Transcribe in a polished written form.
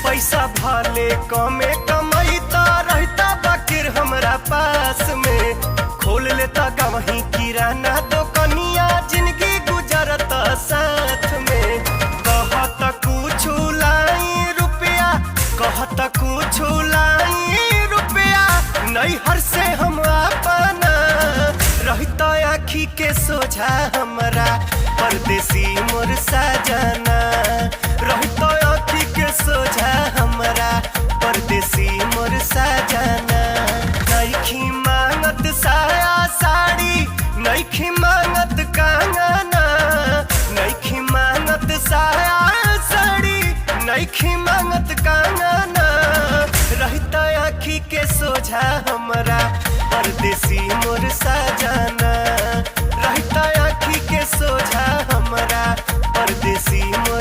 पैसा भले कमे कमैता रहता बाकिर हमरा पास में खोल लेता गवही किराना दुकनिया जिंदगी गुजरता साथ में कहत कुछ लाई रुपया कहत कुछ लाई रुपया नैहर से हम अपना रहता आँखी के सोझा हमरा परदेसी मोर सजना रहता आँखी के सोझा हमरा परदेसी मोर सजना नइखी मांगत साया साड़ी नइखी मांगत कंगना नइखी मांगत साया साड़ी नइखी मांगत कंगना रहता आँखी के सोझा हमरा परदेसी मोर सजना रहता आँखी के सोझा हमरा परदेसी मोर